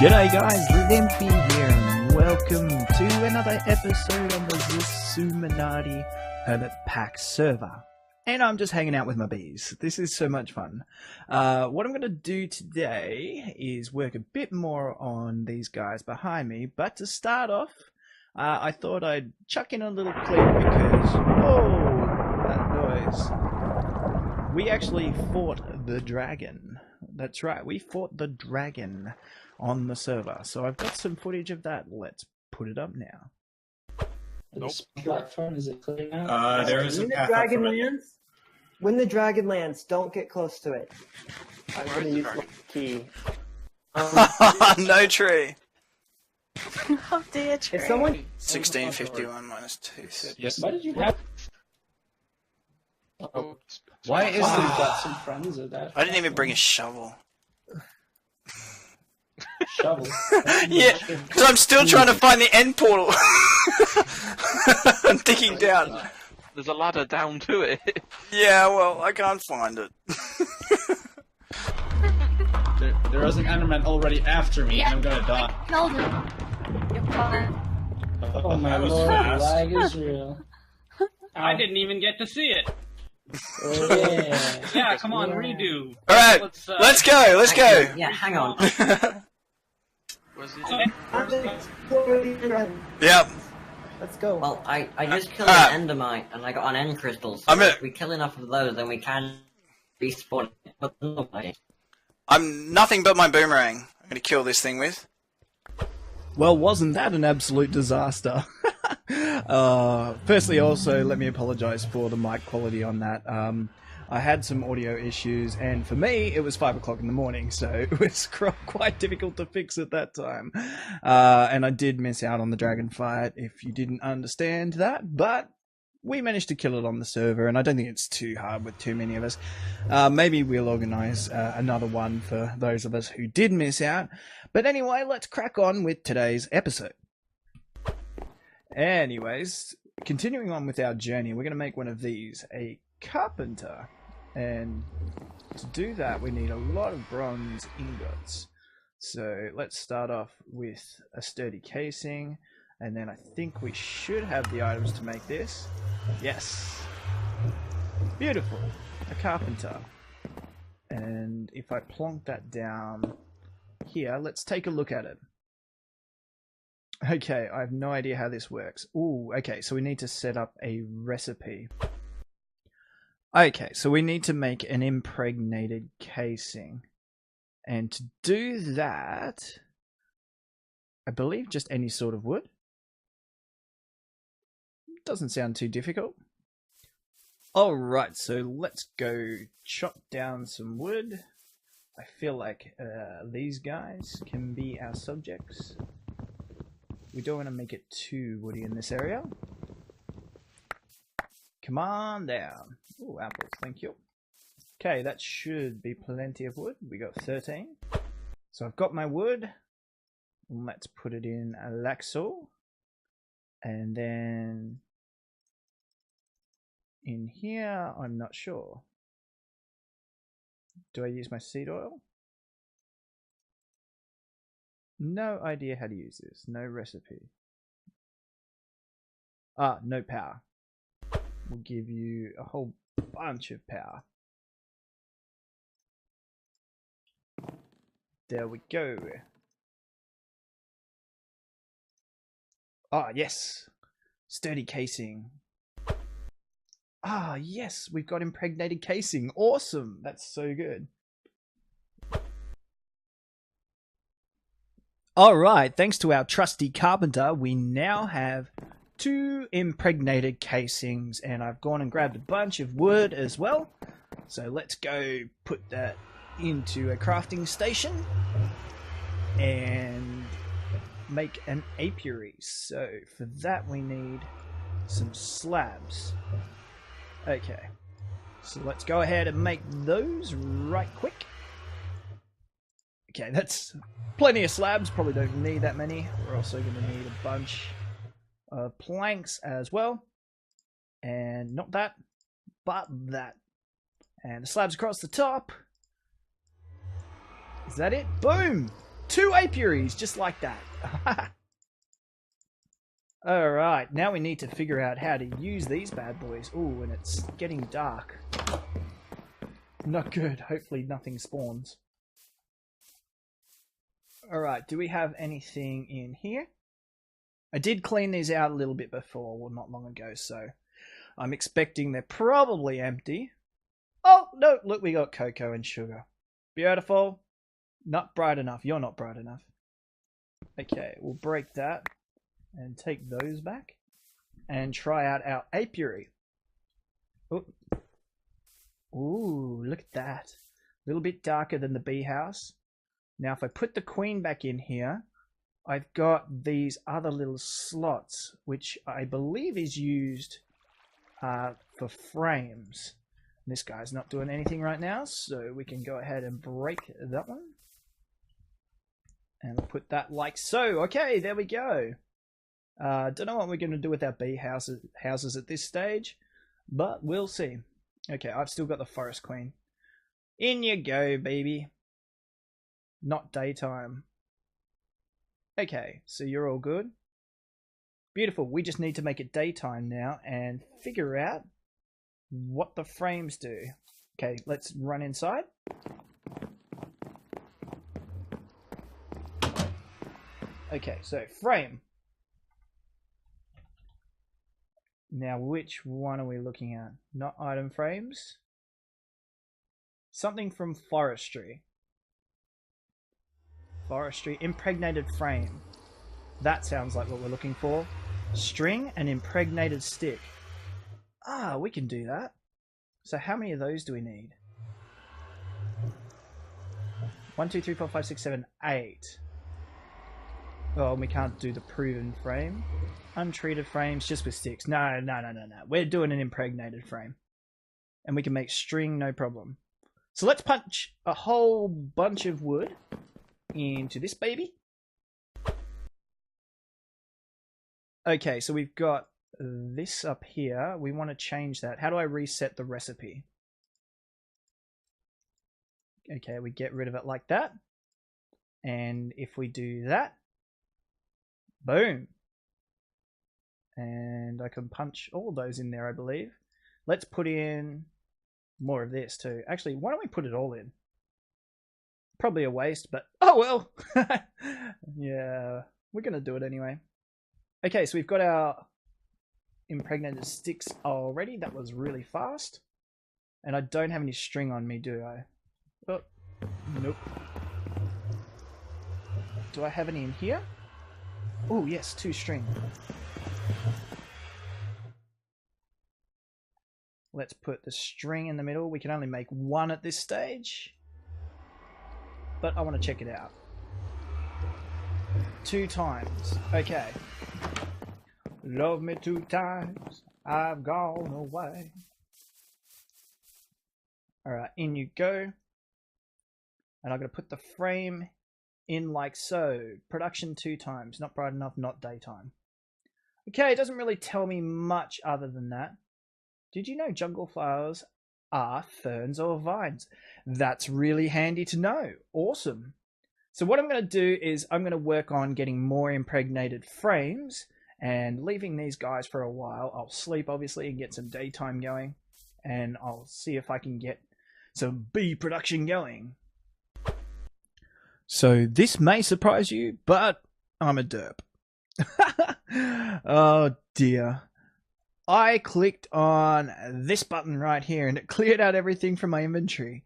G'day guys, Limpy here and welcome to another episode on the Zisuminati Hermit Pack server. And I'm just hanging out with my bees. This is so much fun. What I'm going to do today is work a bit more on these guys behind me. But to start off, I thought I'd chuck in a little clip because, oh, that noise. We actually fought the dragon. That's right, we fought the dragon on the server. So I've got some footage of that. Let's put it up now. Nope. Platform, is it clear now? There is a When the path dragon up lands, when the dragon lands, don't get close to it. I'm gonna use my key. No tree. Oh dear, tree. If someone 1651 minus 2. Yes. Why did you have? Oh, Why is wow. the We've got some friends of that. I didn't even bring a shovel. Shovel. Yeah, because I'm still trying to find the end portal. I'm digging down. There's a ladder down to it. Yeah, well, I can't find it. there was an Enderman already after me, and I'm gonna die. Killed him. You're fine. Oh my lord, lag is real. I didn't even get to see it. Oh, yeah. Yeah, come on, redo. Alright, let's go, let's go. Yeah, hang on. Where's Yep. Let's go. Well, I just killed Alright. an endermite and I got an end crystal, so I'm gonna- if we kill enough of those, then we can respawn it. But nobody. I'm nothing but my boomerang. I'm going to kill this thing with. Well, wasn't that an absolute disaster? Firstly, also, let me apologize for the mic quality on that. I had some audio issues, and for me, it was 5 o'clock in the morning, so it was quite difficult to fix at that time. And I did miss out on the dragon fight, if you didn't understand that, but we managed to kill it on the server, and I don't think it's too hard with too many of us. Maybe we'll organize another one for those of us who did miss out. But anyway, let's crack on with today's episode. Anyways, continuing on with our journey, we're going to make one of these, a carpenter. And to do that, we need a lot of bronze ingots. So let's start off with a sturdy casing, and then I think we should have the items to make this. Yes. Beautiful. A carpenter. And if I plonk that down here, let's take a look at it. Okay, I have no idea how this works. Ooh, okay, so we need to set up a recipe. Okay, so we need to make an impregnated casing. And to do that, I believe just any sort of wood. Doesn't sound too difficult. Alright, so let's go chop down some wood. I feel like these guys can be our subjects. We don't want to make it too woody in this area. Come on down. Ooh, apples, thank you. Okay, that should be plenty of wood. We got 13. So I've got my wood. Let's put it in a laxo. And then in here, I'm not sure. Do I use my seed oil? No idea how to use this. No recipe. No power. We'll give you a whole bunch of power. There we go. Ah, yes. Sturdy casing. Ah, yes. We've got impregnated casing. Awesome. That's so good. Alright, thanks to our trusty carpenter, we now have 2 impregnated casings, and I've gone and grabbed a bunch of wood as well. So let's go put that into a crafting station and make an apiary. So for that we need some slabs. Okay, so let's go ahead and make those right quick. Okay, that's plenty of slabs, probably don't need that many. We're also going to need a bunch of planks as well. And not that, but that. And the slabs across the top. Is that it? Boom! 2 apiaries, just like that. Alright, now we need to figure out how to use these bad boys. Ooh, and it's getting dark. Not good. Hopefully nothing spawns. Alright, do we have anything in here? I did clean these out a little bit before, well, not long ago, so I'm expecting they're probably empty. Oh, no, look, we got cocoa and sugar. Beautiful. Not bright enough. You're not bright enough. Okay, we'll break that and take those back and try out our apiary. Ooh, ooh, look at that. A little bit darker than the bee house. Now, if I put the queen back in here, I've got these other little slots, which I believe is used for frames. This guy's not doing anything right now, so we can go ahead and break that one. And we'll put that like so. Okay, there we go. Don't know what we're going to do with our bee houses at this stage, but we'll see. Okay, I've still got the forest queen. In you go, baby. Not daytime. Okay, so you're all good. Beautiful. We just need to make it daytime now and figure out what the frames do. Okay, let's run inside. Okay, so frame. Now, which one are we looking at? Not item frames. Something from forestry. Forestry, impregnated frame. That sounds like what we're looking for. String and impregnated stick. Ah, we can do that. So how many of those do we need? 1, 2, 3, 4, 5, 6, 7, 8. Oh, and we can't do the proven frame. Untreated frames just with sticks. No. We're doing an impregnated frame. And we can make string, no problem. So let's punch a whole bunch of wood into this baby. Okay, so we've got this up here. We want to change that. How do I reset the recipe? Okay, we get rid of it like that. And if we do that, boom. And I can punch all those in there, I believe. Let's put in more of this too. Actually, why don't we put it all in? Probably a waste, but oh well. Yeah, we're going to do it anyway. Okay, so we've got our impregnated sticks already. That was really fast. And I don't have any string on me, do I? Oh, nope. Do I have any in here? Oh, yes, 2 string. Let's put the string in the middle. We can only make 1 at this stage. But I want to check it out. 2 times. Okay. Love me 2 times. I've gone away. Alright, in you go. And I'm going to put the frame in like so. Production 2 times. Not bright enough, not daytime. Okay, it doesn't really tell me much other than that. Did you know jungle flowers are ferns or vines? That's really handy to know. Awesome. So what I'm going to do is I'm going to work on getting more impregnated frames and leaving these guys for a while. I'll sleep obviously and get some daytime going, and I'll see if I can get some bee production going. So this may surprise you, but I'm a derp. Oh dear. I clicked on this button right here and it cleared out everything from my inventory.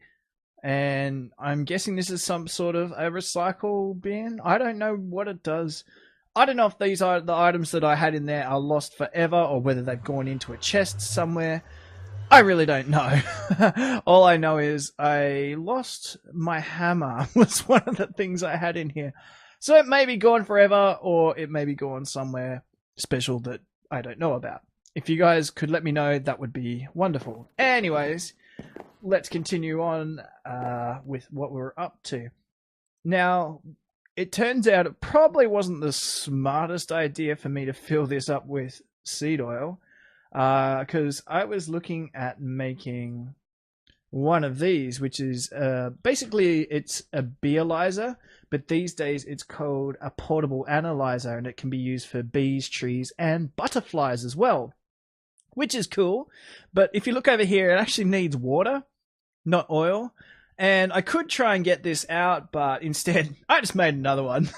And I'm guessing this is some sort of a recycle bin. I don't know what it does. I don't know if these are the items that I had in there are lost forever or whether they've gone into a chest somewhere. I really don't know. All I know is I lost my hammer was one of the things I had in here. So it may be gone forever or it may be gone somewhere special that I don't know about. If you guys could let me know, that would be wonderful. Anyways, let's continue on with what we're up to. Now, it turns out it probably wasn't the smartest idea for me to fill this up with seed oil, because I was looking at making one of these, which is basically it's a beealyzer, but these days it's called a portable analyzer, and it can be used for bees, trees, and butterflies as well, which is cool. But if you look over here, it actually needs water, not oil. And I could try and get this out, but instead I just made another one.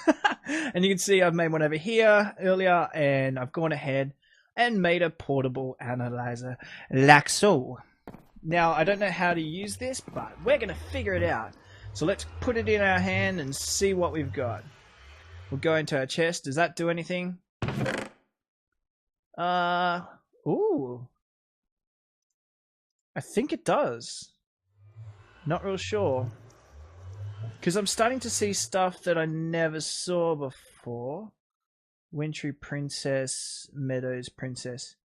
And you can see I've made one over here earlier, and I've gone ahead and made a portable analyzer like so. Now, I don't know how to use this, but we're going to figure it out. So let's put it in our hand and see what we've got. We'll go into our chest. Does that do anything? Ooh. I think it does. Not real sure. Because I'm starting to see stuff that I never saw before. Wintry Princess, Meadows Princess.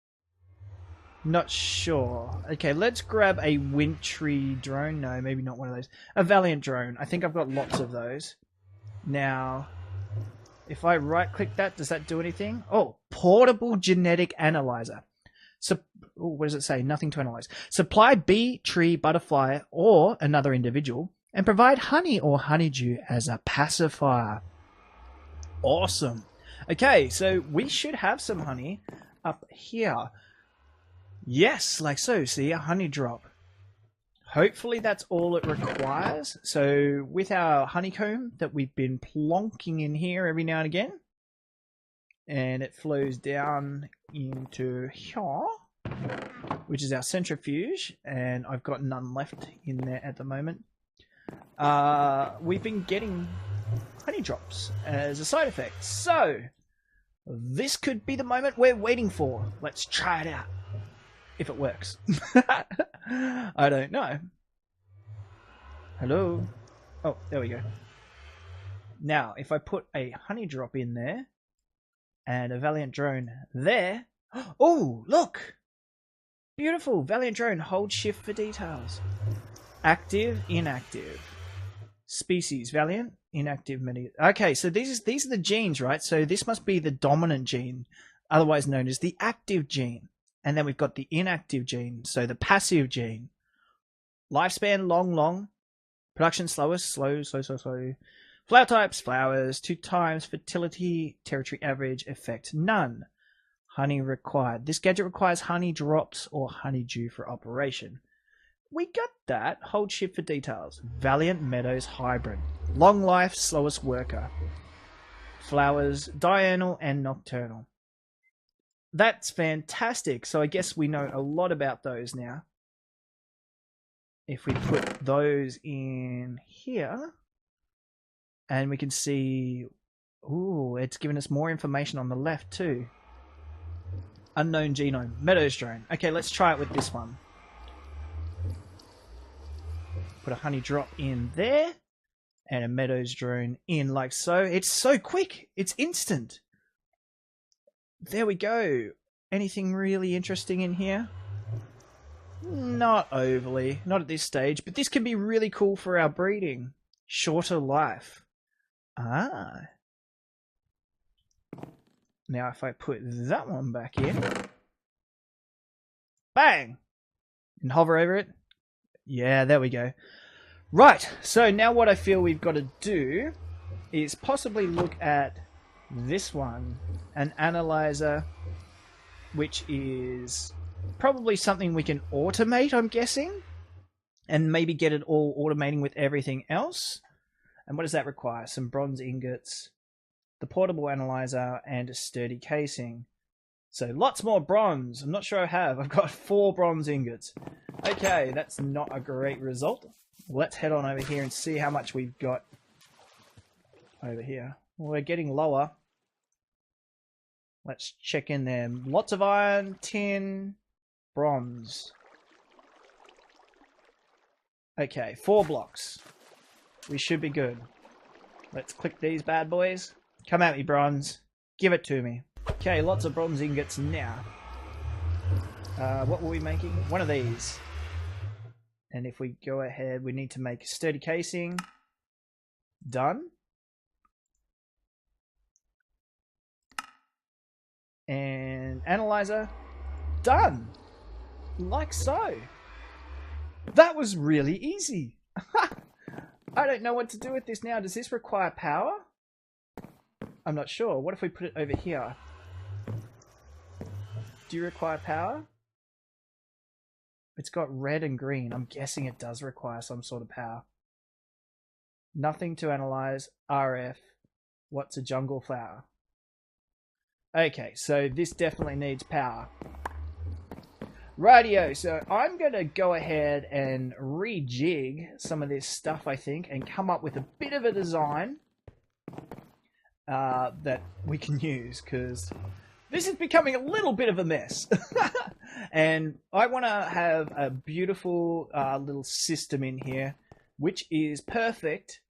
Not sure. Okay, let's grab a Wintry drone. No, maybe not one of those. A Valiant drone. I think I've got lots of those. Now, if I right-click that, does that do anything? Oh, Portable Genetic Analyzer. So, what does it say? Nothing to analyze. Supply bee, tree, butterfly, or another individual, and provide honey or honeydew as a pacifier. Awesome. Okay, so we should have some honey up here. Yes, like so. See, a honey drop. Hopefully that's all it requires. So with our honeycomb that we've been plonking in here every now and again, and it flows down into here, which is our centrifuge, and I've got none left in there at the moment. We've been getting honey drops as a side effect. So this could be the moment we're waiting for. Let's try it out. If it works. I don't know. Hello? Oh, there we go. Now, if I put a honey drop in there and a Valiant drone there. Oh, look! Beautiful. Valiant drone. Hold shift for details. Active, inactive. Species, Valiant, inactive, many. Okay, so these are the genes, right? So this must be the dominant gene, otherwise known as the active gene. And then we've got the inactive gene, so the passive gene. Lifespan, long. Production, slowest, slow. Flower types, flowers. 2 times. Fertility, territory average. Effect, none. Honey required. This gadget requires honey drops or honeydew for operation. We got that. Hold shift for details. Valiant Meadows Hybrid. Long life, slowest worker. Flowers, diurnal and nocturnal. That's fantastic. So I guess we know a lot about those now. If we put those in here, and we can see, ooh, it's giving us more information on the left too. Unknown genome, Meadows drone. Okay, let's try it with this one. Put a honey drop in there, and a Meadows drone in like so. It's so quick. It's instant. There we go. Anything really interesting in here? Not overly. Not at this stage. But this can be really cool for our breeding. Shorter life. Ah. Now if I put that one back in. Bang! And hover over it. Yeah, there we go. Right. So now what I feel we've got to do is possibly look at this one, an analyzer, which is probably something we can automate, I'm guessing, and maybe get it all automating with everything else. And what does that require? Some bronze ingots, the portable analyzer, and a sturdy casing. So lots more bronze. I'm not sure I have. I've got 4 bronze ingots. Okay, that's not a great result. Let's head on over here and see how much we've got over here. Well, we're getting lower. Let's check in there. Lots of iron, tin, bronze. Okay, 4 blocks. We should be good. Let's click these bad boys. Come at me, bronze. Give it to me. Okay, lots of bronze ingots now. What were we making? One of these. And if we go ahead, we need to make a sturdy casing. Done. And analyzer. Done. Like so. That was really easy. I don't know what to do with this now. Does this require power? I'm not sure. What if we put it over here? Do you require power? It's got red and green. I'm guessing it does require some sort of power. Nothing to analyze. RF. What's a jungle flower? Okay, so this definitely needs power. Rightio, so I'm going to go ahead and rejig some of this stuff, I think, and come up with a bit of a design that we can use, because this is becoming a little bit of a mess. And I want to have a beautiful little system in here, which is perfect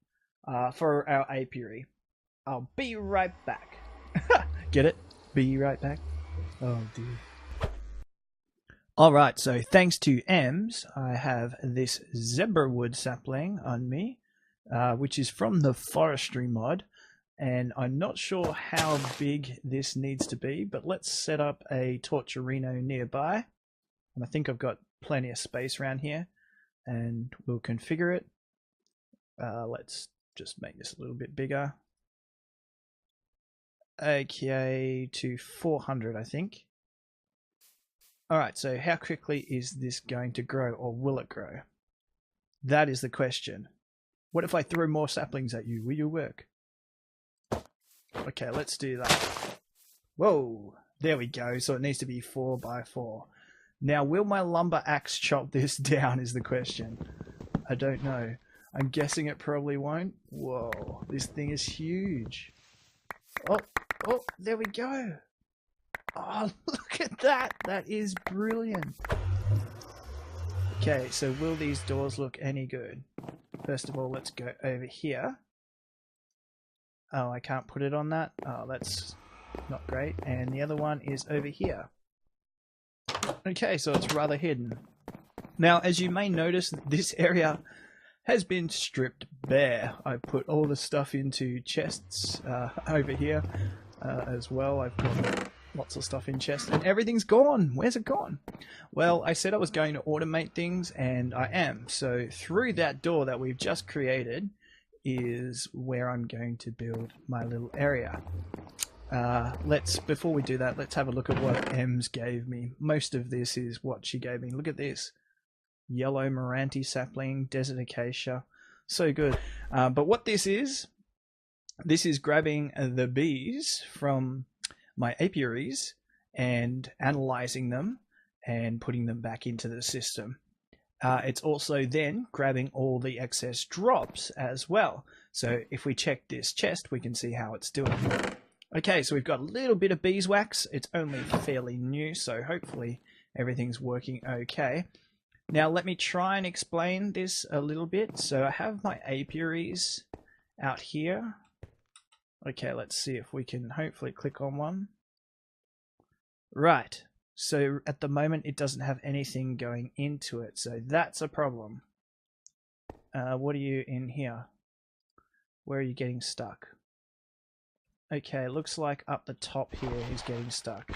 for our apiary. I'll be right back. Get it? Be right back? Oh, dear. Alright, so thanks to Ems, I have this zebra wood sapling on me, which is from the forestry mod. And I'm not sure how big this needs to be, but let's set up a Torturino nearby. And I think I've got plenty of space around here, and we'll configure it. Let's just make this a little bit bigger. Okay, to 400, I think. Alright, so how quickly is this going to grow, or will it grow? That is the question. What if I throw more saplings at you? Will you work? Okay, let's do that. Whoa, there we go. So it needs to be 4 by 4. Now, will my lumber axe chop this down is the question. I don't know. I'm guessing it probably won't. Whoa, this thing is huge. Oh, there we go. Oh, look at that. That is brilliant. Okay, so will these doors look any good? First of all, let's go over here. Oh, I can't put it on that. Oh, that's not great. And the other one is over here. Okay, so it's rather hidden. Now, as you may notice, this area has been stripped bare. I put all the stuff into chests over here as well. I've got lots of stuff in chests, and everything's gone. Where's it gone? Well, I said I was going to automate things, and I am. So through that door that we've just created is where I'm going to build my little area. Before we do that, let's have a look at what Ems gave me. Most of this is what she gave me. Look at this. Yellow Moranti sapling, desert acacia. So good. But what this is grabbing the bees from my apiaries and analyzing them and putting them back into the system. It's also then grabbing all the excess drops as well. So if we check this chest, we can see how it's doing. Okay, so we've got a little bit of beeswax. It's only fairly new, so hopefully everything's working okay. Now let me try and explain this a little bit. So I have my apiaries out here. Okay, let's see if we can hopefully click on one. Right. So at the moment it doesn't have anything going into it, so that's a problem. What are you in here? Where are you getting stuck? Okay, looks like up the top here he's getting stuck.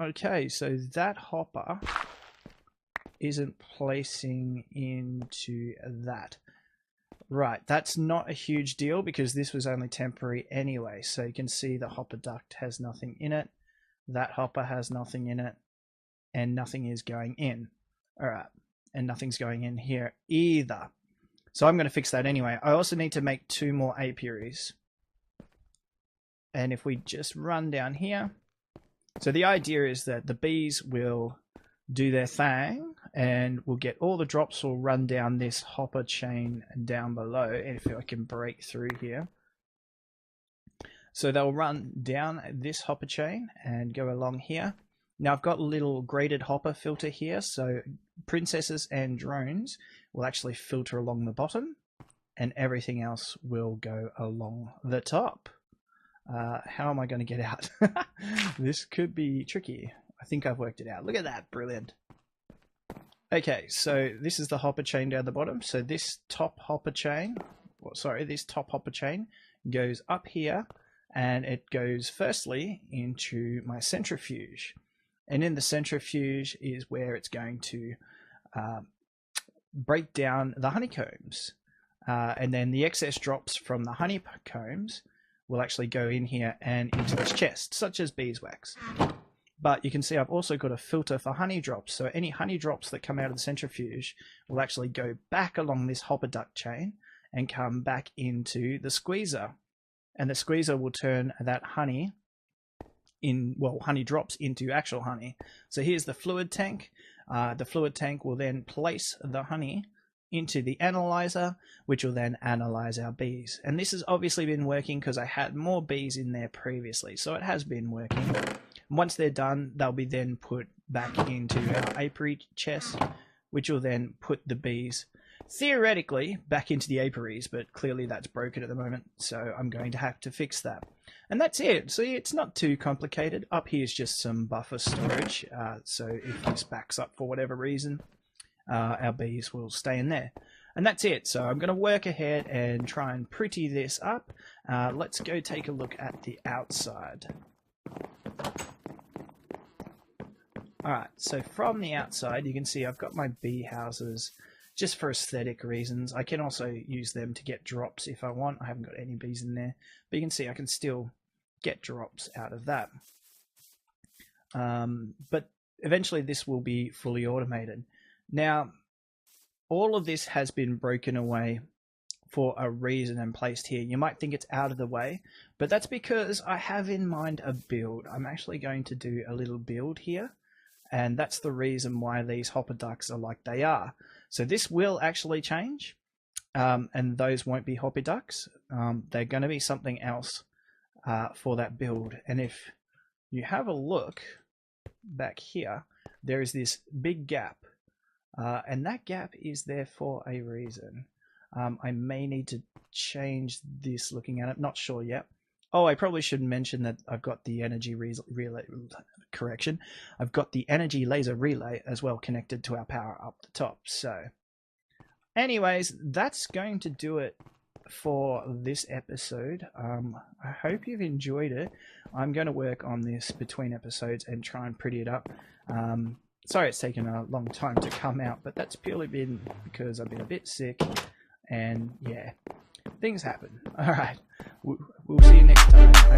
Okay, so that hopper isn't placing into that. Right, that's not a huge deal because this was only temporary anyway. So you can see the hopper duct has nothing in it. That hopper has nothing in it. And nothing is going in. Alright, and nothing's going in here either. So I'm going to fix that anyway. I also need to make 2 more apiaries. And if we just run down here. So the idea is that the bees will do their thing and we'll get all the drops will run down this hopper chain down below. And if I can break through here. So they'll run down this hopper chain and go along here. Now I've got a little graded hopper filter here, so princesses and drones will actually filter along the bottom and everything else will go along the top. How am I going to get out? This could be tricky. I think I've worked it out. Look at that, brilliant. Okay, so this is the hopper chain down the bottom. So this top hopper chain, this top hopper chain goes up here and it goes firstly into my centrifuge. And in the centrifuge is where it's going to break down the honeycombs. And then the excess drops from the honeycombs will actually go in here and into this chest, such as beeswax. But you can see I've also got a filter for honey drops, so any honey drops that come out of the centrifuge will actually go back along this hopper duct chain and come back into the squeezer. And the squeezer will turn that honey honey drops into actual honey. So here's the fluid tank. The fluid tank will then place the honey into the analyzer, which will then analyze our bees. And this has obviously been working because I had more bees in there previously, so it has been working. Once they're done, they'll be then put back into our apiary chest, which will then put the bees theoretically back into the apiaries, but clearly that's broken at the moment, so I'm going to have to fix that. And that's it. See, it's not too complicated. Up here is just some buffer storage, so if this backs up for whatever reason, our bees will stay in there. And that's it. So I'm going to work ahead and try and pretty this up. Let's go take a look at the outside. Alright, so from the outside you can see I've got my bee houses just for aesthetic reasons. I can also use them to get drops if I want. I haven't got any bees in there, but you can see I can still get drops out of that. But eventually this will be fully automated. Now, all of this has been broken away for a reason and placed here. You might think it's out of the way, but that's because I have in mind a build. I'm actually going to do a little build here, and that's the reason why these hopper ducts are like they are. So this will actually change, and those won't be hopper ducts. They're going to be something else for that build. And if you have a look back here, there is this big gap, and that gap is there for a reason. I may need to change this looking at it, not sure yet. Oh, I probably should mention that I've got the energy relay, correction. I've got the energy laser relay as well connected to our power up the top. So anyways, that's going to do it for this episode. I hope you've enjoyed it. I'm going to work on this between episodes and try and pretty it up. Sorry it's taken a long time to come out, but that's purely been because I've been a bit sick, and yeah, things happen. Alright, we'll see you next time.